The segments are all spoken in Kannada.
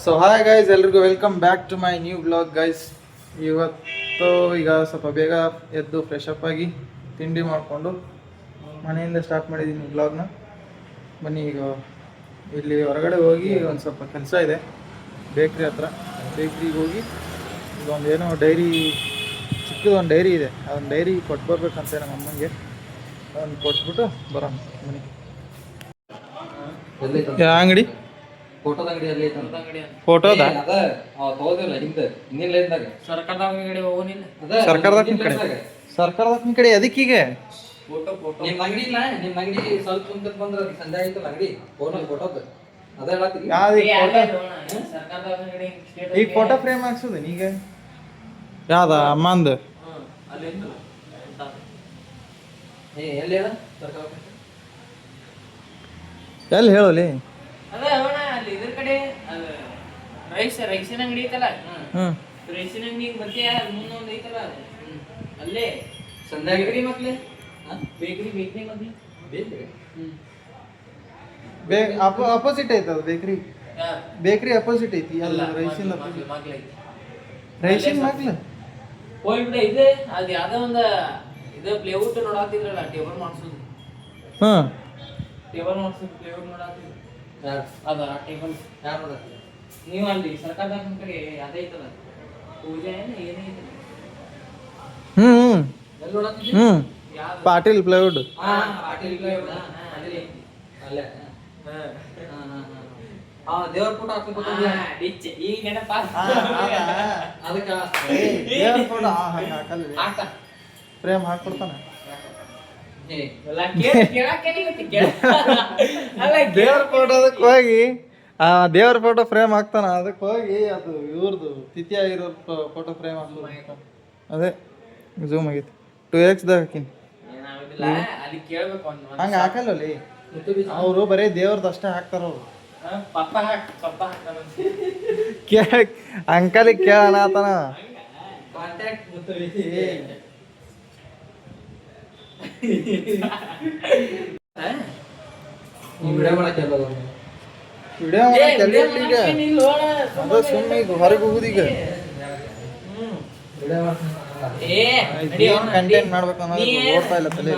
ಸೊ ಹಾಯ್ ಗೈಸ್, ಎಲ್ರಿಗೂ welcome back to my new blog guys. ಇವತ್ತು ಈಗ ಸ್ವಲ್ಪ ಬೇಗ ಎದ್ದು ಫ್ರೆಶ್ ಅಪ್ ಆಗಿ ತಿಂಡಿ ಮಾಡಿಕೊಂಡು ಮನೆಯಿಂದ ಸ್ಟಾರ್ಟ್ ಮಾಡಿದ್ದೀನಿ ಬ್ಲಾಗ್ನ. ಬನ್ನಿ, ಈಗ ಇಲ್ಲಿ ಹೊರಗಡೆ ಹೋಗಿ ಒಂದು ಸ್ವಲ್ಪ ಕೆಲಸ ಇದೆ ಬೇಕ್ರಿ ಹತ್ರ. ಬೇಕ್ರಿಗೆ ಹೋಗಿ ಈಗ ಒಂದು ಏನೋ ಡೈರಿ, ಚಿಕ್ಕದೊಂದು ಡೈರಿ ಇದೆ, ಅದೊಂದು ಡೈರಿ ಕೊಟ್ಟು ಬರ್ಬೇಕಂತೆ ನಮ್ಮ ಅಮ್ಮನಿಗೆ. ಅದನ್ನು ಕೊಟ್ಬಿಟ್ಟು ಬರೋಣ ಮನೆಗೆ. ಯಾವ ಅಂಗಡಿ? ಫೋಟೋದ ಅಂಗಡಿ ಫೋಟೋದ ಸರ್ಕಾರದ ಕಡೆ ಅದಕ್ಕೀಗ ನಿಮ್ ಅಂಗಡಿ ಇಲ್ಲ, ನಿಮ್ ಅಂಗಡಿ ಸ್ವಲ್ಪ ಮುಂದಕ್ಕೆ ಬಂದ್ರ ಸಂಜೆ ಆಯ್ತಲ್ಲ ಅಂಗಡಿ ಫೋಟೋದ ಅದ ಹೇಳತ್ತೀರಿ. ಈಗ ಫೋಟೋ ಫ್ರೇಮ್ ಹಾಕ್ಸೋದು ಈಗ ಯಾವ್ದ ಅಮ್ಮಂದು ಎಲ್ಲಿ ಹೇಳ ಎಲ್ಲಿ ಹೇಳಲಿ? ಇದ್ರ ಕಡೆ ರೈಸಿನ ಅಂಗಡಿ ಐತಲ್ಲ, ರೈಸಿನ ಅಂಗಡಿ ಮತ್ತೆ ಮುಂದೊಂದು ಐತಲ್ಲ ಅಲ್ಲೇ ಸಂಜೆ ಬೇಕರಿ ಮಕ್ಳೆ ಬೇಕರಿ ಅಪೋಸಿಟ್ ಐತದ ಬೇಕ್ರಿ. ಬೇಕ್ರಿ ಅಪೋಸಿಟ್ ಐತಿ ಅಲ್ಲ, ರೈಸಿನ ರೈಸಿನ ಮಗ್ಲ ಹೋಗ್ಬಿಡ ಇದೆ. ಅದ್ ಯಾವ್ದೋ ಒಂದ ಇದು ಪ್ಲೇಔಟ್ ನೋಡಾತಿದ್ರಲ್ಲ, ಟೇಬಲ್ ಮಾಡ್ಸೋದು. ಟೇಬಲ್ ಮಾಡ್ಸೋದು, ಪ್ಲೇಔಟ್ ನೋಡಾತಿದ್ರು. ಅದ ಟೇಬಲ್ ಯಾರು ನೋಡತ್ತೀರ ನೀವು? ಅಲ್ಲಿ ಸರ್ಕಾರದ ಕಡೆ ಅದೇ ಐತಲ್ಲ, ಪೂಜೆ ಏನೈತೆ ಎಲ್ಲಿ ನೋಡತ್ತೀವಿ? ಪಾಟೀಲ್ ಪ್ಲೈವುಡ್. ಪಾಟೀಲ್ ಪ್ಲೈವುಡ್ ಅಲ್ಲೇ. ದೇವ್ರ ಫೋಟೋ ಹಾಕಿ ಈಗ ನೆನಪ ಅದಕ್ಕ ದೇವ್ರ ಫೋಟೋ ಫ್ರೇಮ್ ಹಾಕ್ಕೊಡ್ತಾನ. ದೇವ್ರ ಫೋಟೋದಕ್ಕೆ ಹೋಗಿ ದೇವ್ರ ಫೋಟೋ ಫ್ರೇಮ್ ಹಾಕ್ತಾನ. ಅದಕ್ಕೆ ಹೋಗಿ ಅದು ಇವ್ರದ್ದು ತಿಥಿ ಆಗಿರೋ ಫೋಟೋ ಫ್ರೇಮ್ ಹಾಕ್ತಾನ. ಅದೇ ಝೂಮ್ ಆಗೈತಿ 2x ದಾಗ ಹಾಕಿನಿ. ಹಂಗೆ ಹಾಕಲ್ಲಲ್ಲಿ ಅವರು ಬರೀ ದೇವ್ರದ್ದು ಅಷ್ಟೇ ಹಾಕ್ತಾರ. ಅವರು ಅಂಕಲಿಗೆ ಕೇಳೋಣ ಆತನ. ವಿಡಿಯೋ ಸುಮ್ಮನೆ ಈಗ ಹೊರಗೆ ಹೋಗುದೀಗ ಕಂಟೆಂಟ್ ಮಾಡ್ಬೇಕನ್ನೋದು ಓಡ್ತಾ ಇಲ್ಲ ತಲೆ.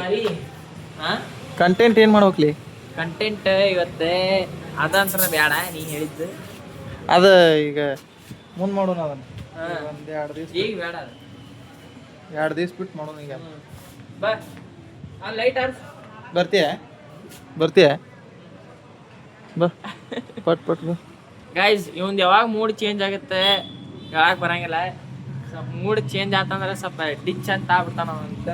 ಕಂಟೆಂಟ್ ಏನ್ ಮಾಡ್ಬೇಕ್ಲಿ? ಕಂಟೆಂಟ್ ಇವತ್ತೇ ಅದಂತರ ಬೇಡ, ನೀ ಹೇಳಿದ್ದು ಅದ ಈಗ ಮುಂದ್ ಮಾಡೋಣ. ಅದನ್ನ ಒಂದ್ 2 ದಿವಸ ಈಗ ಬೇಡ, 2 ದಿವಸ ಬಿಟ್ಟು ಮಾಡೋಣ. ಈಗ ಬಾ ಲೈಟ್ ಆರ್ಸ್. ಬರ್ತೀಯ ಬಾ ಪಟ್ ಬಾ. ಗೈಸ್ ಇವಂದು ಯಾವಾಗ ಮೂಡ್ ಚೇಂಜ್ ಆಗುತ್ತೆ ಯಾವಾಗ ಬರಂಗಿಲ್ಲ. ಸ್ವಲ್ಪ ಮೂಡ್ ಚೇಂಜ್ ಆತಂದ್ರೆ ಸ್ವಲ್ಪ ಡಿಚ್ ಅಂತ ಆಗ್ಬಿಡ್ತಾನ ಅಂತ.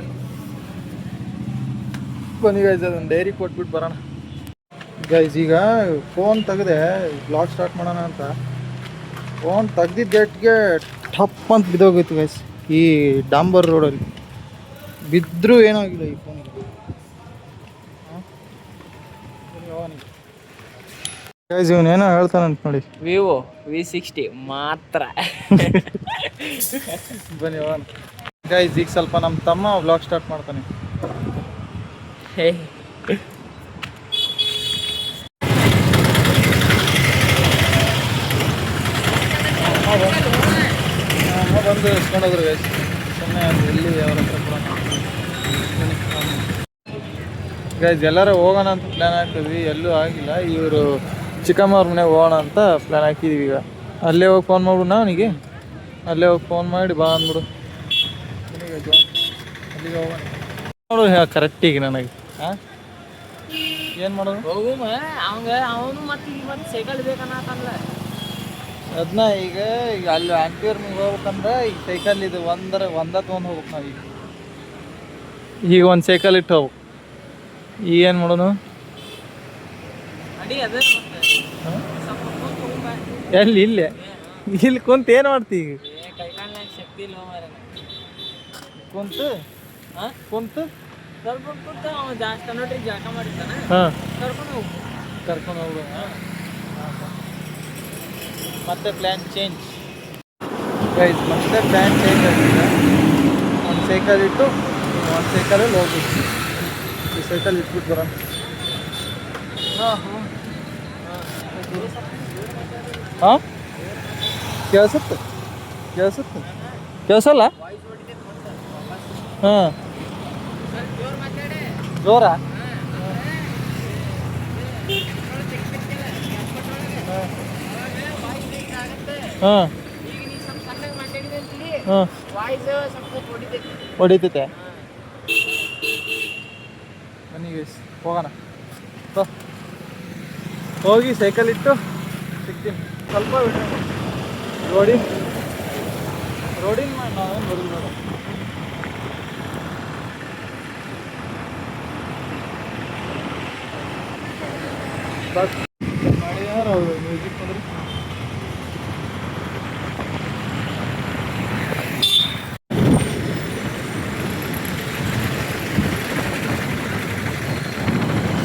ಬನ್ನಿ ಗೈಸ್, ಅದೊಂದು ಡೈರಿ ಕೊಟ್ಬಿಟ್ಟು ಬರೋಣ. ಗೈಸ್ ಈಗ ಫೋನ್ ತೆಗೆದೆ ಬ್ಲಾಗ್ ಸ್ಟಾರ್ಟ್ ಮಾಡೋಣ ಅಂತ. ಫೋನ್ ತೆಗ್ದಿದ್ದೆಟ್ಗೆ ಟಪ್ ಅಂತ ಬಿದ್ದೋಗಿತ್ತು ಗೈಸ್. ಈ ಡಾಂಬರ್ ರೋಡಲ್ಲಿ ಬಿದ್ದರೂ ಏನೂ ಆಗಿಲ್ಲ ಈ ಫೋನಿಗೆ. ಗೈಸ್ ಇವನೇನೋ ಹೇಳ್ತಾನಂತ ನೋಡಿ. ವಿವೋ V60 ಮಾತ್ರ. ಬನ್ನಿ ಹೋಗೋಣ ಗೈಸ್. ಈಗ ಸ್ವಲ್ಪ ನಮ್ಮ ತಮ್ಮ ವ್ಲಾಗ್ ಸ್ಟಾರ್ಟ್ ಮಾಡ್ತಾನೆ. ಬಂದು ಇಸ್ಕೊಂಡೋದ್ರು ಗೈಸ್. ಸುಮ್ಮನೆ ಎಲ್ಲಿ ಅವ್ರ ಹತ್ರ ಗೈಸ್ ಎಲ್ಲರೂ ಹೋಗೋಣ ಅಂತ ಪ್ಲ್ಯಾನ್ ಹಾಕಿದ್ವಿ, ಎಲ್ಲೂ ಆಗಿಲ್ಲ. ಇವರು ಚಿಕ್ಕಮ್ಮವ್ರ ಮನೆಗೆ ಹೋಗೋಣ ಅಂತ ಪ್ಲ್ಯಾನ್ ಹಾಕಿದ್ದೀವಿ. ಈಗ ಅಲ್ಲೇ ಹೋಗಿ ಫೋನ್ ಮಾಡ್ಬಿಡು ಅವನಿಗೆ. ಅಲ್ಲೇ ಹೋಗಿ ಫೋನ್ ಮಾಡಿ ಬಾ ಅಂದ್ಬಿಡು. ಅಲ್ಲಿಗೆ ಹೋಗೋಣ ನೋಡು ಕರೆಕ್ಟಿಗೆ ನನಗೆ. ಏನು ಮಾಡೋದು? ಹೋಗುಮ ಅವನು ಮತ್ತೆ ಸೈಕಲ್ ಬೇಕನ್ನತ್ತಲ್ಲ. ಅದನ್ನ ಈಗ ಅಲ್ಲಿ ಆಂಟಿಯವ್ರಿಗೆ ಹೋಗ್ಬೇಕಂದ್ರೆ ಈಗ ಸೈಕಲ್ ಇದು ಒಂದ ತೊಗೊಂಡು ಹೋಗ್ಬೇಕು ನಾವು. ಈಗ ಒಂದು ಸೈಕಲ್ ಇಟ್ಟು ಹೋಗ್ಬೇಕು. ಈಗ ಏನು ಮಾಡೋನು? ಎಲ್ಲಿ ಇಲ್ಲೇ ಇಲ್ಲಿ ಕುಂತು ಏನು ಮಾಡ್ತಿ? ಈಗ ಶಕ್ತಿ ಇಲ್ಲ ಕುಂತು ಸ್ವಲ್ಪ ಕುಂತು ಅವ ಜಾಸ್ತಿ ನೋಡ್ರಿ ಜಾಕ ಮಾಡಿರ್ತಾನೆ. ಕರ್ಕೊಂಡು ಹೋಗೋಣ. ಮತ್ತೆ ಪ್ಲ್ಯಾನ್ ಚೇಂಜ್ ಗೈಸ್. ಮತ್ತೆ ಪ್ಲ್ಯಾನ್ ಚೇಂಜ್ ಆಗಿದೆ. ಒಂದು ಸೈಕಲ್ ಇಟ್ಟು ಒಂದು ಸೈಕಲಲ್ಲಿ ಹೋಗ್ಬೇಕು. ಈ ಸೈಕಲ್ ಇಟ್ಬಿಟ್ಟು ಬರೋಣ. ಹಾಂ ಕೇಳಿಸುತ್ತೆ ಕೇಳಿಸಲ್ಲ ಹಾಂ ಜೋರ ಹಾಂ ಹಾಂ ಹೊಡಿತೈತೆ ಬನ್ನಿ ಗೈಸ್ ಹೋಗೋಣ ಬಾ. ಹೋಗಿ ಸೈಕಲ್ ಇಟ್ಟು ಸಿಗ್ತೀನಿ ಸ್ವಲ್ಪ ರೋಡಿನ ಮಾಡಿ ನಾವೇನು ಬರೋದು ಬೇಡ. ಬಸ್ ಮಾಡಿದಾರ ಅವರು ಮ್ಯೂಸಿಕ್ ಅಂದ್ರೆ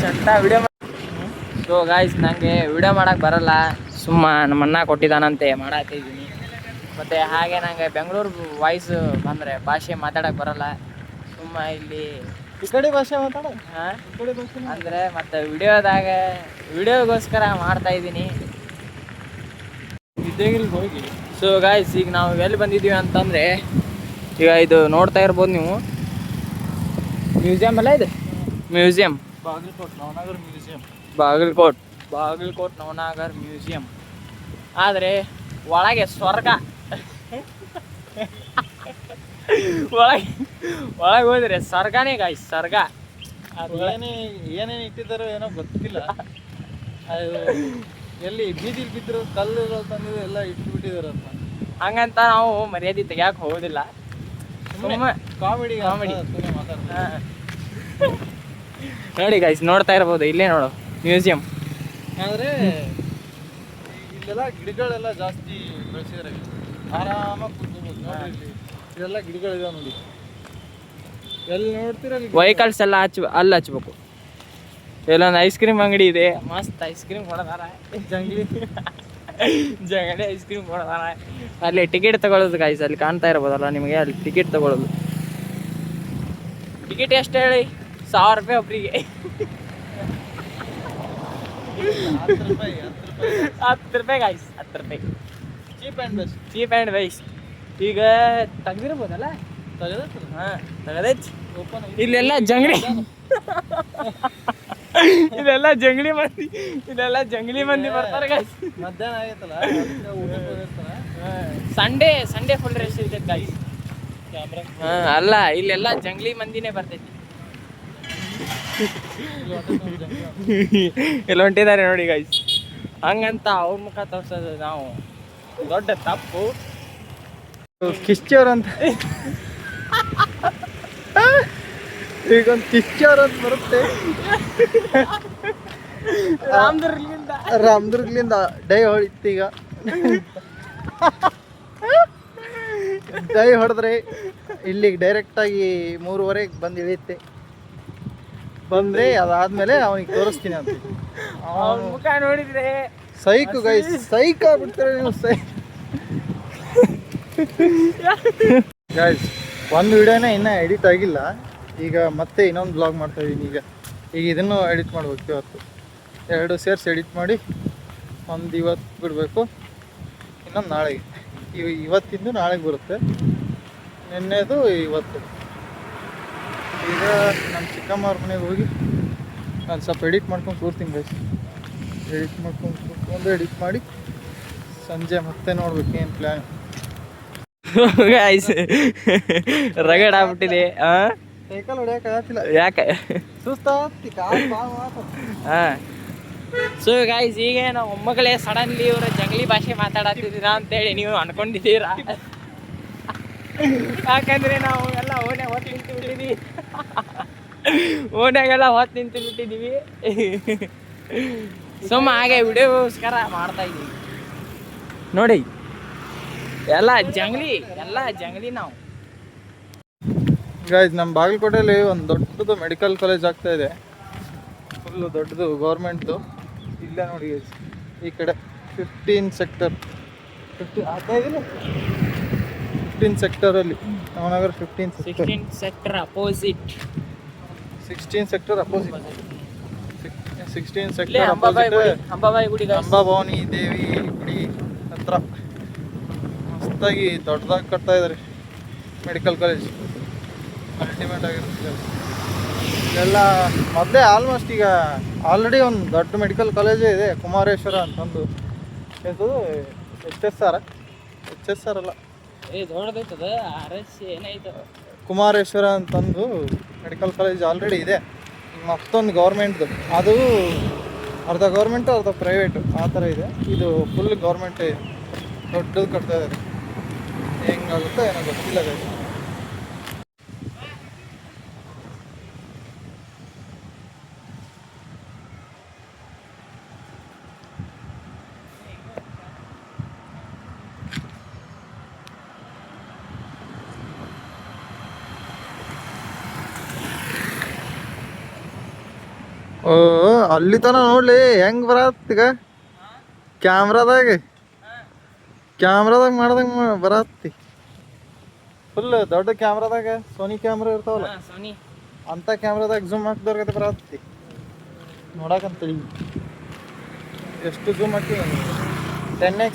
ಚಂದ ವಿಡಿಯೋ. ಸೊ ಗಾಯ್ಸ್ ನನಗೆ ವಿಡಿಯೋ ಮಾಡೋಕ್ಕೆ ಬರಲ್ಲ, ಸುಮ್ಮ ನಮ್ಮ ಅಣ್ಣ ಕೊಟ್ಟಿದ್ದಾನಂತೆ ಮಾಡತ್ತಿದ್ದೀನಿ. ಮತ್ತು ಹಾಗೆ ನನಗೆ ಬೆಂಗಳೂರು ವಾಯ್ಸ್ ಬಂದರೆ ಭಾಷೆ ಮಾತಾಡೋಕ್ಕೆ ಬರಲ್ಲ, ಸುಮ್ಮ ಇಲ್ಲಿ ಈ ಕಡೆ ಭಾಷೆ ಮಾತಾಡೋ ಹಾಂ ಈ ಕಡೆ ಭಾಷೆ ಅಂದರೆ ಮತ್ತು ವಿಡಿಯೋಗೋಸ್ಕರ ಮಾಡ್ತಾಯಿದ್ದೀನಿ. ವಿದ್ಯಾಗಿರಿಗೆ ಹೋಗಿ. ಸೊ ಗಾಯ್ಸ್ ಈಗ ನಾವು ಎಲ್ಲಿ ಬಂದಿದ್ದೀವಿ ಅಂತಂದರೆ, ಈಗ ಇದು ನೋಡ್ತಾ ಇರ್ಬೋದು ನೀವು, ಮ್ಯೂಸಿಯಂ ಅಲ್ಲ ಇದು, museum Bagalkot Navanagar museum. Bagalkot Navanagar museum. ಆದರೆ ಒಳಗೆ ಸ್ವರ್ಗ. ಒಳಗೆ ಹೋದ್ರೆ ಸ್ವರ್ಗನೇ ಗಾಯ್ಸ್, ಸ್ವರ್ಗ. ಏನೇನು ಇಟ್ಟಿದ್ದಾರೋ ಏನೋ ಗೊತ್ತಿಲ್ಲ. ಅದು ಎಲ್ಲಿ ಬೀದಿಲಿ ಬಿದ್ದಿರೋ ಕಲ್ಲು ತಂದಿದ್ದು ಎಲ್ಲ ಇಟ್ಬಿಟ್ಟಿದ್ದಾರೆ ಅಂತ. ಹಂಗಂತ ನಾವು ಮರ್ಯಾದೆ ತೆಗಿಯಕ್ಕೆ ಹೋಗೋದಿಲ್ಲ, ಸುಮ್ಮನೆ ಕಾಮಿಡಿ ಮಾತಾಡ್ತಾರೆ. ನೋಡಿ ಗಾಯ್ಸ್ ನೋಡ್ತಾ ಇರ್ಬೋದು, ಇಲ್ಲೇ ನೋಡು ಮ್ಯೂಸಿಯಂ. ಆದರೆ ಇಲ್ಲೆಲ್ಲ ಗಿಡಗಳೆಲ್ಲ ಜಾಸ್ತಿ ಬೆಳೆಸಿದ್ರೆ ಆರಾಮಾಗಿ ಕೂತ್ಕೋಬೋದು. ನೋಡ್ರಿ ಇಲ್ಲಿ ಇದೆಲ್ಲ ಗಿಡಗಳಿದಾವೆ ನೋಡಿ, ಎಲ್ಲಿ ನೋಡ್ತೀರ ವೆಹಿಕಲ್ಸ್ ಎಲ್ಲ ಅಲ್ಲಿ ಹಚ್ಬೇಕು. ಇಲ್ಲೊಂದು ಐಸ್ ಕ್ರೀಮ್ ಅಂಗಡಿ ಇದೆ, ಮಸ್ತ್ ಐಸ್ ಕ್ರೀಮ್ ಕೊಡೋದಾರ, ಜಂಗಡಿ ಐಸ್ ಕ್ರೀಮ್ ಕೊಡೋದಾರ. ಅಲ್ಲಿ ಟಿಕೆಟ್ ತಗೊಳ್ಳೋದು ಗಾಯ್ಸ್, ಅಲ್ಲಿ ಕಾಣ್ತಾ ಇರ್ಬೋದಲ್ಲ ನಿಮಗೆ, ಅಲ್ಲಿ ಟಿಕೆಟ್ ತಗೊಳ್ಳೋದು. ಟಿಕೆಟ್ ಎಷ್ಟು ಹೇಳಿ? 1000 ರೂಪಾಯಿ ಒಬ್ಬರಿಗೆ. 10 ರೂಪಾಯಿ ಗಾಯ್ಸ್, 10 ರೂಪಾಯಿ ಚೀಪ್ ಆ್ಯಂಡ್ ಬೆಸ್ಟ್. ಈಗ ತೆಗ್ದಿರ್ಬೋದಲ್ಲ? ಹಾಂ ತೆಗೆದೈತಿ. ಇಲ್ಲೆಲ್ಲ ಜಂಗಲಿ ಜಂಗಲಿ ಮಂದಿ ಬರ್ತಾರೆ ಗಾಯ್ಸ್. ಮಧ್ಯಾಹ್ನ ಆಗೈತಲ್ಲ, ಸಂಡೇ ಫುಲ್ ರೆಸ್ಟ್ ಇರ್ತೈತೆ ಗಾಯ್ಸ್. ಹಾಂ ಅಲ್ಲ, ಇಲ್ಲೆಲ್ಲ ಜಂಗಲಿ ಮಂದಿನೇ ಬರ್ತೈತಿ. ಎಲ್ಲ ಹೊಂಟಿದ್ದಾರೆ ನೋಡಿ ಗಾಯ್ಸ್. ಹಂಗಂತ ಅವ್ರ ಮುಖ ತೋರ್ಸೋದು ನಾವು ದೊಡ್ಡ ತಪ್ಪು. ಕಿಶ್ಚರ್ ಅಂತ ಈಗೊಂದು ಕಿಶ್ಚರ್ ಅಂತ ಬರುತ್ತೆ, ರಾಮದುರ್ಗಲಿಂದ ಡೈ ಹೊಡಿತು. ಈಗ ಡೈ ಹೊಡೆದ್ರೆ ಇಲ್ಲಿಗೆ ಡೈರೆಕ್ಟಾಗಿ 3:15 ಬಂದು ಇಳಿಯುತ್ತೆ. ಬಂದರೆ ಅದಾದಮೇಲೆ ಅವನಿಗೆ ತೋರಿಸ್ತೀನಿ ಅಂತ. ಅವ್ರ ಮುಖ ನೋಡಿದ್ರೆ ಸೈಕು ಗೈಸ್, ಸೈಕ್ ಆಗ್ಬಿಡ್ತಾರೆ ನೀವು. ಗೈಸ್ ಒಂದು ವಿಡಿಯೋನ ಇನ್ನೂ ಎಡಿಟ್ ಆಗಿಲ್ಲ, ಈಗ ಮತ್ತೆ ಇನ್ನೊಂದು ಬ್ಲಾಗ್ ಮಾಡ್ತಾ ಇದ್ದೀನಿ. ಈಗ ಇದನ್ನು ಎಡಿಟ್ ಮಾಡ್ಬೇಕು. ಇವತ್ತು 2 ಸೇರ್ಸ್ ಎಡಿಟ್ ಮಾಡಿ ಒಂದು ಇವತ್ತು ಬಿಡಬೇಕು, ಇನ್ನೊಂದು ನಾಳೆಗೆ. ಇವತ್ತಿಂದು ನಾಳೆಗೆ ಬರುತ್ತೆ, ನಿನ್ನೆದು ಇವತ್ತು. ಈಗ ನಮ್ಮ ಚಿಕ್ಕಮ್ಮವ್ರ ಮನೆಗೆ ಹೋಗಿ ನಾನು ಸ್ವಲ್ಪ ಎಡಿಟ್ ಮಾಡ್ಕೊಂಡು ಕೂರ್ತೀನಿ ಗೈಸ್. ಎಡಿಟ್ ಮಾಡಿ ಸಂಜೆ ಮತ್ತೆ ನೋಡ್ಬೇಕು ಏನು ಪ್ಲ್ಯಾನ್. ಗಾಯ್ಸ್ ರಗಡ್ ಆಗ್ಬಿಟ್ಟಿದೆ. ಸೈಕಲ್ ಹೊಡ್ಯಾಕಾಗತ್ತಿಲ್ಲ, ಯಾಕೆ ಸುಸ್ತಾಗ್ತಿ ಕಾಲು ಭಾಳ ಮಾತು. ಹಾಂ ಸೊ ಗಾಯ್ಸ್ ಈಗ ನಾವು ಒಮ್ಮಗಳೇ ಸಡನ್ಲಿ ಇವರು ಜಂಗ್ಲಿ ಭಾಷೆ ಮಾತಾಡತ್ತಿದ್ದೀರಾ ಅಂತೇಳಿ ನೀವು ಅನ್ಕೊಂಡಿದ್ದೀರಾ? ಯಾಕಂದರೆ ನಾವು ಎಲ್ಲ ಓಣ್ಯಾಗ ಹೊತ್ತು ನಿಂತು ಬಿಟ್ಟಿದ್ದೀವಿ, ಓಣ್ಯಾಗೆಲ್ಲ ಹೊತ್ತು ನಿಂತು ಬಿಟ್ಟಿದ್ದೀವಿ. ಸುಮ್ಮ ಹಾಗೆ ವಿಡಿಯೋಗೋಸ್ಕರ ಮಾಡ್ತಾ ಇದ್ದೀವಿ ನೋಡಿ. ಎಲ್ಲ ಜಂಗ್ಲಿ ನಾವು. ಗಾಯ್ಸ್ ನಮ್ಮ ಬಾಗಲಕೋಟೆಯಲ್ಲಿ ಒಂದು ದೊಡ್ಡದು ಮೆಡಿಕಲ್ ಕಾಲೇಜ್ ಆಗ್ತಾ ಇದೆ, ಫುಲ್ಲು ದೊಡ್ಡದು ಗೌರ್ಮೆಂಟ್ದು. ಇಲ್ಲೇ ನೋಡಿ ಗೈಸ್, ಈ ಕಡೆ 15 ಸೆಕ್ಟರ್ 15 ಸೆಕ್ಟರಲ್ಲಿ Navanagar 16 sector opposite 16 sector opposite Ambabai ಗುಡಿ, ಅಂಬಾಭವಾನಿ ದೇವಿ ಗುಡಿ ಹತ್ರ ಮಸ್ತಾಗಿ ದೊಡ್ಡದಾಗಿ ಕಟ್ತಾ ಇದ್ದಾರೆ ಮೆಡಿಕಲ್ ಕಾಲೇಜ್. ಅಲ್ಟಿಮೇಟ್ ಆಗಿರುತ್ತೆ ಇದೆಲ್ಲ. ಮೊದಲೇ ಆಲ್ಮೋಸ್ಟ್ ಈಗ ಆಲ್ರೆಡಿ ಒಂದು ದೊಡ್ಡ ಮೆಡಿಕಲ್ ಕಾಲೇಜೇ ಇದೆ, ಕುಮಾರೇಶ್ವರ ಅಂತಂದು. ಎಂಥದ್ದು ಎಚ್ ಎಸ್ ಆರ್ ಅಲ್ಲ, ದೊಡ್ಡದೈತದ ಏನಾಯ್ತು ಕುಮಾರೇಶ್ವರ ಅಂತಂದು ಮೆಡಿಕಲ್ ಕಾಲೇಜ್ ಆಲ್ರೆಡಿ ಇದೆ. ಮತ್ತೊಂದು ಗೌರ್ಮೆಂಟ್ದು, ಅದು ಅರ್ಧ ಗೌರ್ಮೆಂಟು ಅರ್ಧ ಪ್ರೈವೇಟು ಆ ಥರ ಇದೆ. ಇದು ಫುಲ್ ಗೌರ್ಮೆಂಟೇ ದೊಡ್ಡದು ಕಟ್ತಾ ಇದ್ದಾರೆ. ಹೆಂಗಾಗುತ್ತೋ ಏನೋ ಗೊತ್ತಿಲ್ಲ ಗೈಸ್. ಓ ಅಲ್ಲಿ ತನ ನೋಡ್ಲಿ ಹೆಂಗ್ ಬರತ್ತೀಗ ಕ್ಯಾಮ್ರಾದಾಗ ಬರತ್ತಿ. ಫುಲ್ ದೊಡ್ಡ ಕ್ಯಾಮ್ರಾದಾಗ ಸೋನಿ ಕ್ಯಾಮ್ರಾ ಇರ್ತಾವಲ್ಲ, ಸೋನಿ ಅಂತ ಕ್ಯಾಮ್ರಾದಾಗ ಝೂಮ್ ಹಾಕಿದವ್ರಿಗೆ ಬರತ್ತಿ ನೋಡಕಂತೇಳಿ. ಎಷ್ಟು ಝೂಮ್ ಹಾಕಿ 10x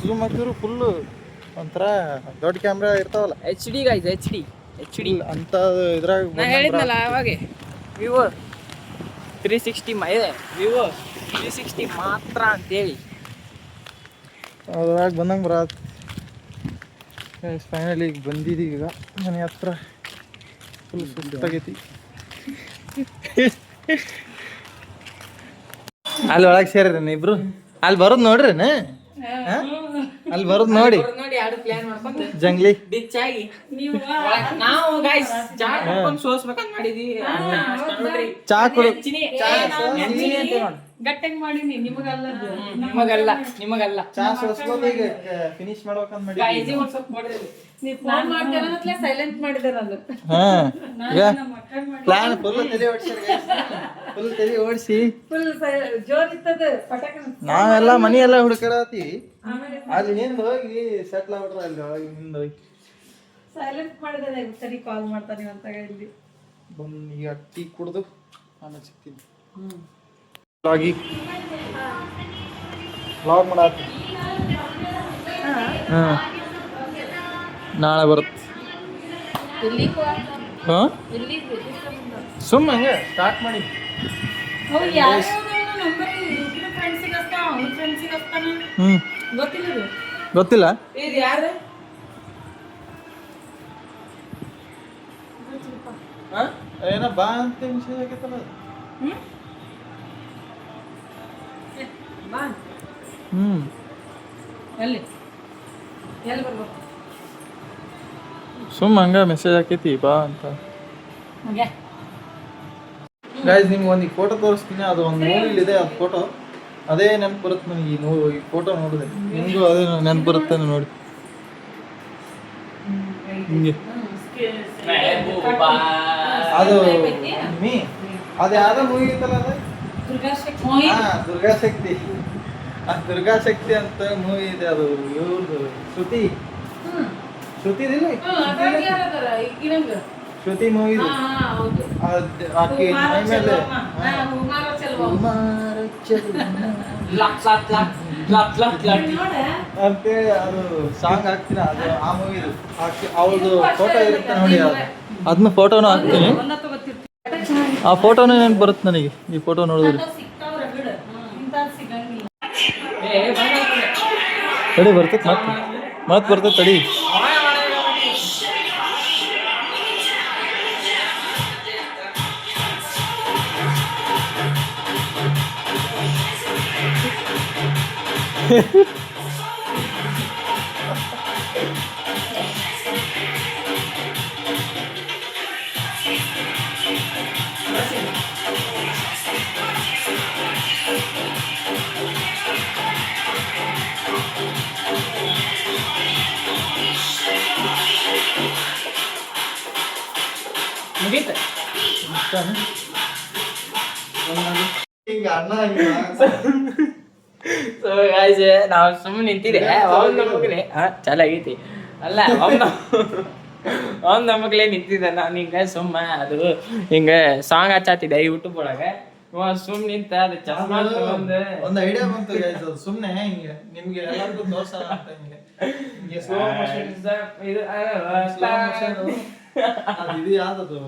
ಝೂಮ್ ಹಾಕಿದ್ರು ಫುಲ್ಲು ಒಂಥರ ದೊಡ್ಡ ಕ್ಯಾಮ್ರಾ ಇರ್ತಾವಲ್ಲ, H D guys, H D ಅಂತ ಇದ್ರಾಗ ನಾ ಹೇಳಿದ್ನಲ್ಲ ಅವಾಗೆ ವಿವೋ 360 ಇದೆ, ವಿವೋ 360 ಮಾತ್ರ ಅಂತೇಳಿ ಅದ್ರಾಗ ಬಂದಂಗೆ ಬರತ್ತೆ. ಫೈನಲಿ ಈಗ ಬಂದಿದ್ದೀವಿ. ಈಗ ಮನೆ ಹತ್ರ ಫುಲ್ ಸುಸ್ತಾಗೈತಿ. ಅಲ್ಲಿ ಒಳಗೆ ಸೇರಿರೇನ ಇಬ್ರು? ಅಲ್ಲಿ ಬರೋದು ನೋಡ್ರಿ, ಅಲ್ಲಿ ಬರೋದು ನೋಡಿ ಜಂಗ್ಲಿ ಡಿಚ್ ಆಗಿ ನಾವು ಗೈಸ್ ಸೋಸ್ಬೇಕಂತ ಮಾಡಿದ್ವಿ. ಚಾ ಕುಡಿ ಗಟ್ಟಂಗ್ ಮಾಡೀನಿ, ನಿಮಗಲ್ಲ ಚಾ ಸೋಸ್ಬೋದು. ಈಗ ಫಿನಿಶ್ ಮಾಡ್ಬೇಕಂತ ಮಾಡಿ ನೀವು ಫೋನ್ ಮಾಡ್ತೀರ ಸೈಲೆಂಟ್ ಮಾಡಿದೆ ನಾನು. ಪ್ಲಾನ್ ಫುಲ್ ತಲೆ ಓಡಿಸಿ ಫುಲ್ ಜೋರ್ ಇತ್ತದ ಪಟಕನ. ನಾವೆಲ್ಲ ಮನಿ ಎಲ್ಲ ಹುಡುಕರತ್ತೀವಿ. ಅಲ್ಲಿ ಹಿಂದ್ ಹೋಗಿ ಸೆಟ್ಲ್ ಆಗ್ಬಿಟ್ರ ಅಲ್ಲಿ ಒಳಗೆ ಹಿಂದ್ ಹೋಗಿ ಸೈಲೆಂಟ್ ಮಾಡಿದೆ. ಸರಿ ಕಾಲ್ ಮಾಡ್ತಾನೆ ಅಂತ ಇಲ್ಲಿ ಬಂದು ಈಗ ಟೀ ಕುಡ್ದು ಆಮೇಲೆ ಸಿಗ್ತೀನಿ. ವ್ಲಾಗ್ ಮಾಡತ್ತಿ. ನಾಳೆ ಬರುತ್ತೆ. ಹಾಂ ಸುಮ್ಮ ಹಂಗೆ ಸ್ಟಾರ್ಟ್ ಮಾಡಿ. ಗೊತ್ತಿಲ್ಲ ಇದು ಯಾರು? ಏನ ಬಾ ಅಂತ ಮೆಸೇಜ್ ಆಗೈತಲ್ಲ. ಸುಮ್ಮ ಹಂಗ ಮೆಸೇಜ್ ಹಾಕೈತಿ ಬಾ ಅಂತ. ಗೈಸ್ ನಿಮ್ಗೆ ಒಂದು ಫೋಟೋ ತೋರಿಸ್ತೀನಿ. ಅದು ಒಂದು ಮೂವಿಲಿದೆ, ಅದು ಫೋಟೋ ಅದೇ ನೆನಪು ಬರುತ್ತೆ ನನಗೆ. ಈ ಫೋಟೋ ನೋಡಿದೆ, ನಿಮಗೂ ಅದೇ ನೆನಪು ಬರುತ್ತೆ ನೋಡಿ. ಹಿಂಗೆ ಅದು ಅದು ಯಾವ್ದೋ ಮೂವಿ ಇತ್ತಲ್ಲ, ಅದು ದುರ್ಗಾಶಕ್ತಿ. ಆ ದುರ್ಗಾಶಕ್ತಿ ಅಂತ ಮೂವಿ ಇದೆ. ಅದು ಇವ್ರದ್ದು ಶ್ರುತಿದಿಲ್ಲ, ಶ್ರುತಿ ಮೂವಿ ಆಕಿ ಮೈ ಮೇಲೆ ಅಂತೇಳಿ ಅದು ಸಾಂಗ್ ಹಾಕ್ತೀನಿ. ಅದು ಆ ಮೂವಿದು ಅವ್ರದ್ದು ಫೋಟೋ ಇರುತ್ತೆ ನೋಡಿ, ಅದನ್ನ ಫೋಟೋನು ಹಾಕ್ತೀನಿ. ಆ ಫೋಟೋನೇ ನೆನಪು ಬರುತ್ತೆ ನನಗೆ ಈ ಫೋಟೋ ನೋಡಿದ್ರೆ. ತಡಿ ಬರ್ತೈತೆ, ಮತ್ತೆ ಬರ್ತೈತೆ ತಡಿ. ಮುಗೀತು. ನಾವು ಸುಮ್ಮನೆ ನಿಂತಿದೆ. ಚಲೋ ಆಗೈತಿ ಅಲ್ಲ, ಅವ್ನ ನಮಗ್ಲೇ ನಿಂತಿದ್ದ. ನಾನು ಹಿಂಗೆ ಸುಮ್ಮ ಅದು ಹಿಂಗೆ ಸಾಂಗ್ ಹಚ್ಚಾತಿದ್ದೆ ಯೂಟ್ಯೂಬ್ ಒಳಗೆ. ಸುಮ್ ನಿಂತ ಅದು ಚಸ್ಮಾ ತಗೊಂಡು ಒಂದು ಐಡಿಯಾ ಬಂತು guys, ಅದು ಸುಮ್ನೆ ಹಿಂಗೆ ನಿಮ್ಗೆ ಎಲ್ಲರಿಗೂ ತೋರ್ಸೋಣ ಅಂತ ಹಿಂಗೆ ಸ್ಲೋ ಮೋಷನ್ ಇದು ಅದು ಇದು ಯಾವ್ದದು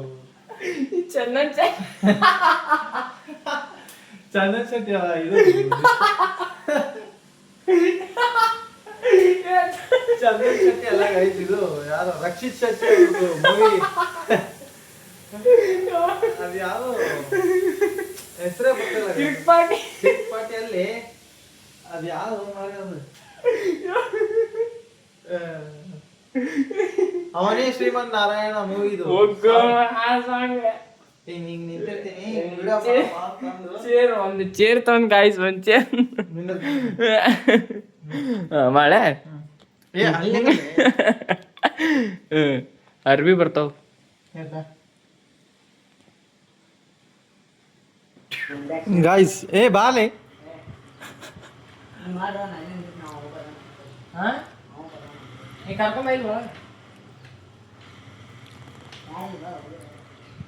ಚಂದನ್ ಚಂದನ್ ಶೆಟ್ಟಿ ಇದು ಚಂದನ್ ಶೆಟ್ಟಿ ಎಲ್ಲ ಗೈಸ್, ಇದು ಯಾರು ರಕ್ಷಿತ್ ಶೆಟ್ಟಿ ಮೂವಿ, ಅದು ಯಾವ್ದು ಹೆಸರೇ ಗೊತ್ತಿಲ್ಲ. ಪಾರ್ಟಿಯಲ್ಲಿ ಅದು ಯಾವ್ದು ಮಾಡೋದು, ಅವನೇ ಶ್ರೀಮಂತ ನಾರಾಯಣ ಮೂವಿದು. ಹಿಂಗ್ ಹಿಂಗ್ ನಿಂತಿರ್ತೀನಿ, ಚೇರ್ ಒಂದು ಚೇರ್ ತಗೊಂಡ್ ಗಾಯ್ಸ್ ಒಂದ್ ಚೇರ್ ಮಳೆ ಅರ್ಬಿ ಬರ್ತಾವ. ಗಾಯ್ಸ್ ಬಾಲೆ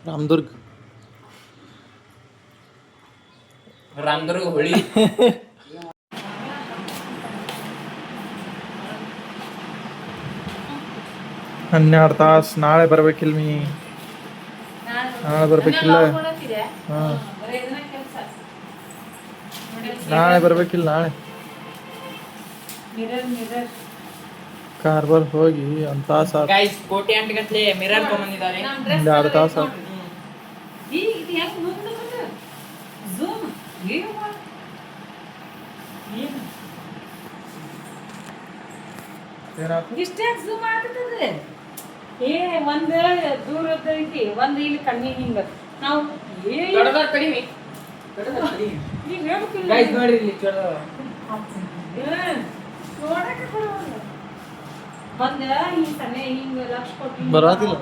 ರಾಮದುರ್ಗ್ ಹೊಳಿ 12 ತಾಸು. ನಾಳೆ ಬರ್ಬೇಕಿಲ್ಲ ನಾಳೆ ಬರ್ಬೇಕಿಲ್ಲ. ಹಾಂ ನಾಳೆ ಬರ್ಬೇಕಿಲ್ಲ. ನಾಳೆ ಕಾರ್ಬಾರ್ ಹೋಗಿ ಒಂದು ತಾಸು ಗೈಸ್ ಕೋಟಿ ಗಂಟೆ ಮಿರರ್ ತಗೊಂಡಿದ್ದಾರೆ. 2 ತಾಸು ಇಷ್ಟೇ ಝೂಮ್ ಆಗ್ತದೆ. ಒಂದ್ ದೂರದ ಐತಿ, ಒಂದ್ ಇಲ್ಲಿ ಕಣ್ಣಿಗೆ ಹಿಂಗ ನಾವು ಕಡಿಮೆ ಈಗ ಹೇಳ್ಬೇಕಿಲ್ಲ. ಗೈಸ್ ನೋಡ್ರಿ ಇಲ್ಲಿ ನೋಡಕ್ಕೆ ಕೊಡೋಲ್ಲ. ಒಂದ ಹಿಂಗ್ ಸನೆ ಹಿಂಗ ಲಕ್ಷ ಕೊಟ್ಟು ಬರೋದಿಲ್ಲ.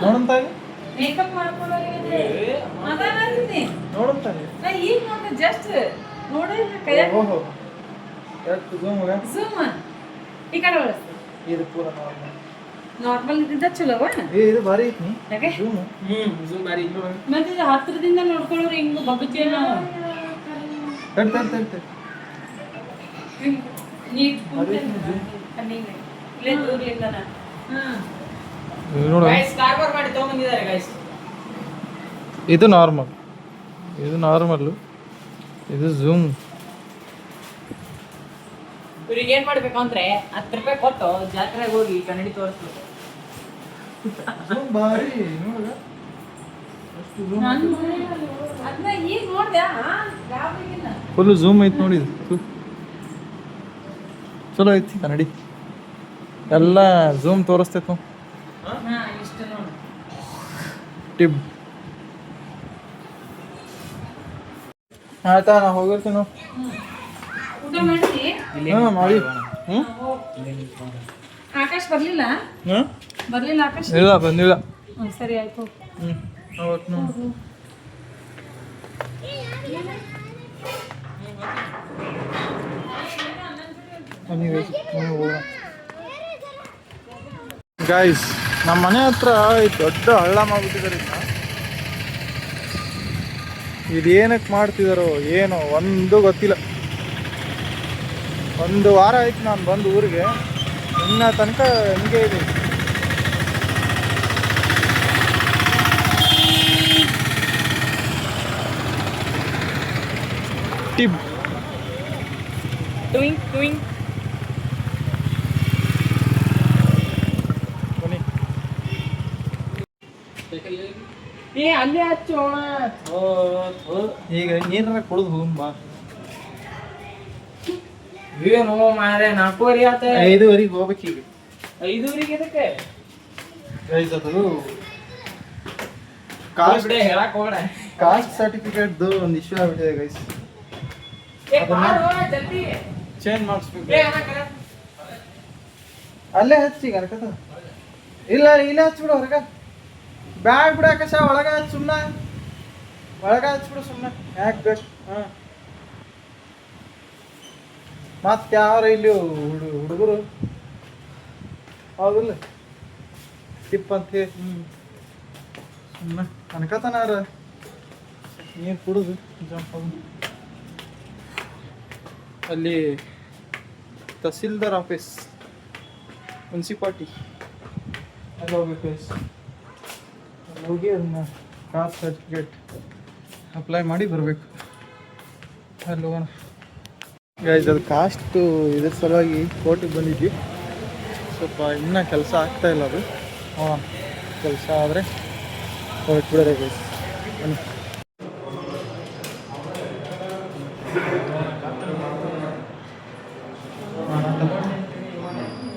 ನೋಡಂತಾಗ ಮೇಕಪ್ ಮಾಡ್ಕೊಳ್ಳೋರಿಗೆ ಮಾತಾಡ್ತೀನಿ. ನೋಡಂತಾಗ ನಾ ಈಗ ನೋಡ್ದೆ ಜಸ್ಟ್ ನೋಡಿಲ್ಲ ಕೈಯಾಗ ಓಹೋ ಎಷ್ಟು ಝೂಮ್ ಝೂಮ್ ಈ ಕಡೆ ಬಳಸ್ತೀನಿ. ಇದು ಪೂರ ನಾರ್ಮಲ್. ನಾರ್ಮಲ್ ಇದ್ದಿದ್ದ ಚಲೋವಾ? ಇದು ಭಾರಿ ಐತಿ ಯಾಕೆ ಝೂಮ್. ಝೂಮ್ ಬಾರಿ ಮತ್ತೆ ಇದು ಹತ್ರದಿಂದ ನೋಡ್ಕೊಳ್ಳೋರು ಹಿಂಗ ಬಗ್ಗತ್ತೀವಿ ನಾವು. ನೀಟ್ ಕಣ್ಣಿಗೆ ಇಲ್ಲೇ ದೂರಲಿಂದನ. ನೋಡು, ಗೈಸ್ ಕಾರ್ಬಾರ್ ಮಾಡಿ ತಗೊಂಡ್ಬಂದಿದ್ದಾರೆ ಗೈಸ್. ಇದು ನಾರ್ಮಲ್, ಇದು ನಾರ್ಮಲ್, ಇದು ಝೂಮ್. ಇವ್ರಿಗೆ ಏನ್ ಮಾಡ್ಬೇಕು ಅಂದ್ರೆ 10 ರೂಪಾಯಿ ಕೊಟ್ಟು ಜಾತ್ರೆಗೆ ಹೋಗಿ ಕನ್ನಡಿ ತೋರಿಸ್ಬೇಕು. ಝೂಮ್ ಭಾರಿ ನೋಡ ಎಷ್ಟು ಝೂಮ್. ಅದನ್ನ ಈಗ ನೋಡ್ದೆ ಗಾಬರಿಗಿಲ್ಲ. ಫುಲ್ ಝೂಮ್ ಐತಿ ನೋಡಿ. ಇದು ಚಲೋ ಐತಿ ಕನ್ನಡಿ, ಎಲ್ಲ ಝೂಮ್ ತೋರಿಸ್ತೈತೆ ನಾವು. ಇಷ್ಟ ನೋಡು. ಟಿಪ್ ಆಯ್ತಾ, ನಾ ಹೋಗಿರ್ತೀನಿ ನಾವು. ಊಟ ಮಾಡಿದಿ? ಹಾಂ ಮಾಡಿ. ಹ್ಞೂ ಆಕಾಶ್ ಬರ್ಲಿಲ್ಲ? ಹಾಂ ಬರ್ಲಿಲ್ಲ ಆಕಾಶ್? ಇಲ್ಲ ಬಂದಿಲ್ಲ. ಸರಿ ಆಯ್ತು. ಹ್ಞೂ ಅವತ್ತು ನಾವು ಗಾಯ್ಸ್, ನಮ್ಮ ಮನೆ ಹತ್ರ ದೊಡ್ಡ ಹಳ್ಳ ಮಾಡ್ಬಿಟ್ಟಿದ್ದಾರೆ. ಇದು ಏನಕ್ಕೆ ಮಾಡ್ತಿದಾರೋ ಏನೋ ಒಂದು ಗೊತ್ತಿಲ್ಲ. 1 ವಾರ ಆಯ್ತು ನಾನು ಬಂದು ಊರಿಗೆ, ಇನ್ನ ತನಕ ಹಿಂಗೆ ಇದೆ. ಟಿಪ್ ಟ್ವಿಂಕ್ ಟ್ವಿಂಕ್ ಬನ್ನಿ. ಅಲ್ಲೇ ಹಚ್ಚೋಣ. ಈಗ ಏನಾರ ಕುಡಿದು ಹೋಗ್ ಬಾ. ಏನು ಮಾರೆ 4:30 ಆತ. 5:30 ಹೋಗ್ಬೇಕು ಈಗ. 5:30 ಎದಕ್ಕೆ ಗೈಸ್, ಅದು ಕಾಸ್ಟ್ ಹೇಳಕ್ ಹೋಗ್ಬೇಡ. ಕಾಸ್ಟ್ ಸರ್ಟಿಫಿಕೇಟ್ದು ಒಂದು ಇಶ್ಯೂ ಆಗ್ಬಿಟ್ಟಿದೆ ಗೈಸ್. ಜಲ್ದಿ ಚೇಂಜ್ ಮಾಡಿಸ್ಬೇಕು. ಅಣ್ಣ ಅಲ್ಲೇ ಹಚ್ಚಿ ಕನಕತ. ಇಲ್ಲ ಇಲ್ಲೇ ಹಚ್ಬಿಡು ಹೊರಗ. ಬ್ಯಾಗ್ ಬಿಡಾಕಶ ಒಳಗ ಹಚ್ಚ, ಸುಮ್ಮನೆ ಒಳಗ ಹಚ್ಬಿಡು ಸುಮ್ಮನೆ. ಯಾಕೆ ಬೇಕು? ಹಾಂ, ಮತ್ತೆ ಯಾರ ಇಲ್ಲಿ ಹುಡುಗರು ಹೌದಿಲ್ಲ ಟಿಪ್ ಅಂತ ಹೇಳಿ ಅನ್ಕತನಾರ ನೀರು ಕುಡಿದು ಜಂಪ್ ಅಲ್ಲಿ ತಹಸೀಲ್ದಾರ್ ಆಫೀಸ್ ಮುನ್ಸಿಪಾಲ್ಟಿ ಅಲ್ಲಿ ಹೋಗ್ಬೇಕು ಗೈಸ್. ಅಲ್ಲಿ ಹೋಗಿ ಅದನ್ನ ಕಾಸ್ಟ್ ಸರ್ಟಿಫಿಕೇಟ್ ಅಪ್ಲೈ ಮಾಡಿ ಬರಬೇಕು. ಅಲ್ಲಿ ಹೋಗೋಣ ಗೈಸ್. ಅದು ಕಾಸ್ಟು ಇದ್ರ ಸಲುವಾಗಿ ಕೋರ್ಟಿಗೆ ಬಂದಿದ್ವಿ. ಸ್ವಲ್ಪ ಇನ್ನೂ ಕೆಲಸ ಆಗ್ತಾ ಇಲ್ಲ ಅದು. ನೋಡೋಣ, ಕೆಲಸ ಆದರೆ ಹೊರಟು ಬಿಡೋದೆ ಗೈಸ್. ಬನ್ನಿ.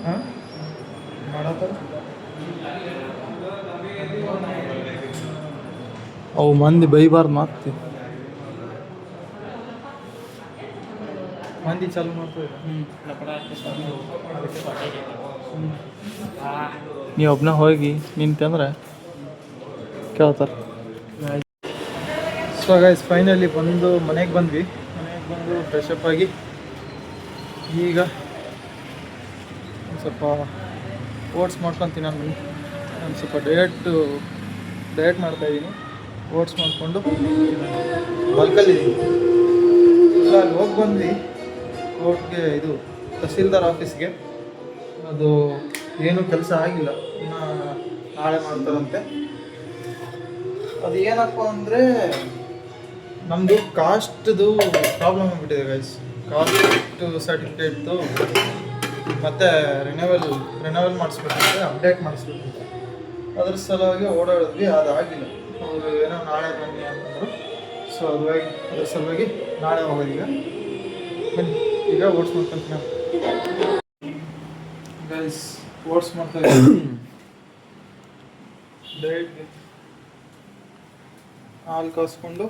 ಹಾಂ ಮಾಡತ್ತ ಅವು ಮಂದಿ ಬೈಬಾರ್ದು ಮಾತು. ಮಂದಿ ಚಾಲು ಮಾಡ್ತದೆ. ನೀವು ಒಬ್ಬನ ಹೋಗಿ ನಿಂತಂದ್ರೆ ಕೇಳ್ತಾರೆ. ಸೊ ಗೈಸ್, ಫೈನಲಿ ಮನೆಗೆ ಬಂದು ಫ್ರೆಶಪ್ ಆಗಿ ಈಗ ಒಂದು ಸ್ವಲ್ಪ ಓಟ್ಸ್ ಮಾಡ್ಕೊತೀನಿ. ನಾನು ಸ್ವಲ್ಪ ಡಯಟ್ ಮಾಡ್ತಾಯಿದ್ದೀನಿ. ಓಟ್ಸ್ ಮಾಡಿಕೊಂಡು ಬಲ್ಕಲ್ಲಿದ್ದೀನಿ. ಇಲ್ಲ, ಅಲ್ಲಿ ಹೋಗಿ ಬಂದ್ವಿ ಕೋರ್ಟ್ಗೆ, ಇದು ತಹಸೀಲ್ದಾರ್ ಆಫೀಸ್ಗೆ. ಅದು ಏನೂ ಕೆಲಸ ಆಗಿಲ್ಲ, ಇನ್ನು ನಾಳೆ ಮಾಡ್ತಾರಂತೆ. ಅದು ಏನಪ್ಪ ಅಂದರೆ ನಮ್ಮದು ಕಾಸ್ಟ್ದು ಪ್ರಾಬ್ಲಮ್ ಆಗಿಬಿಟ್ಟಿದೆ ಗೈಸ್. ಕಾಸ್ಟ್ ಸರ್ಟಿಫಿಕೇಟ್ದು ಮತ್ತು ರಿನವಲ್ ಮಾಡಿಸ್ಬೇಕಂತೆ, ಅಪ್ಡೇಟ್ ಮಾಡಿಸ್ಬೇಕಂತೆ. ಅದ್ರ ಸಲುವಾಗಿ ಓಡಾಡಿದ್ವಿ, ಅದಾಗಿಲ್ಲ. ಅವರು ಏನೋ ನಾಳೆ ಬನ್ನಿ ಅಂತಂದರು. ಸೊ ಅದ್ರ ಸಲುವಾಗಿ ನಾಳೆ ಹೋಗೋದೀಗ. ಬನ್ನಿ, ಈಗ ಓಟ್ಸ್ ಮಾಡ್ಕೊಂತೀನಿ ಗೈಸ್. ಓಟ್ಸ್ ಮಾಡ್ತಾ ಡೈಟ್ಗೆ ಹಾಲು ಕಾಸ್ಕೊಂಡು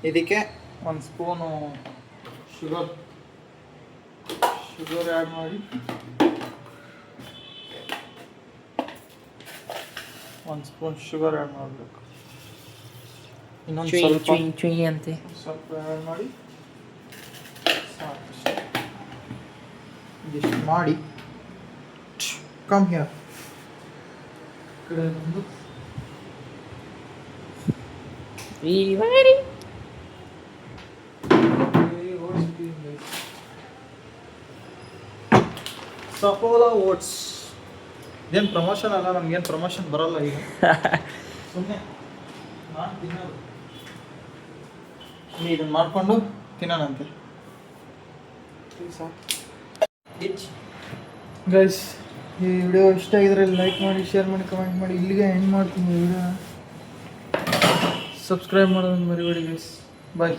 ಇದಕ್ಕೆ ಒಂದು ಸ್ಪೂನು ಶುಗರ್ ಆ್ಯಡ್ ಮಾಡಿ, ಒಂದು ಸ್ಪೂನ್ ಶುಗರ್ ಆ್ಯಡ್ ಮಾಡಬೇಕು. ಇನ್ನೊಂದು ಸ್ವಲ್ಪ ಆ್ಯಡ್ ಮಾಡಿ ಇದಿಷ್ಟು ಮಾಡಿ ಕಮ್ ಹಿಯರ್ ಕಡೆ ಬಂದು ಸಫೋಲಾ ಓಟ್ಸ್. ಇದೇನು ಪ್ರಮೋಷನ್ ಅಲ್ಲ, ನಮ್ಗೇನು ಪ್ರಮೋಷನ್ ಬರಲ್ಲ ಈಗ. ಸುಮ್ಮನೆ ನಾನು ತಿನ್ನೋದು. ಇದನ್ನು ಮಾಡಿಕೊಂಡು ತಿನ್ನೋಣಂತೆ ಗೈಸ್. ಈ ವಿಡಿಯೋ ಇಷ್ಟ ಆಗಿದ್ರೆ ಲೈಕ್ ಮಾಡಿ, ಶೇರ್ ಮಾಡಿ, ಕಮೆಂಟ್ ಮಾಡಿ. ಇಲ್ಲಿಗೆ ಎಂಡ್ ಮಾಡ್ತೀನಿ ವಿಡಿಯೋ. ಸಬ್ಸ್ಕ್ರೈಬ್ ಮಾಡೋದನ್ನು ಮರಿಬೇಡಿ ಗೈಸ್. ಬಾಯ್.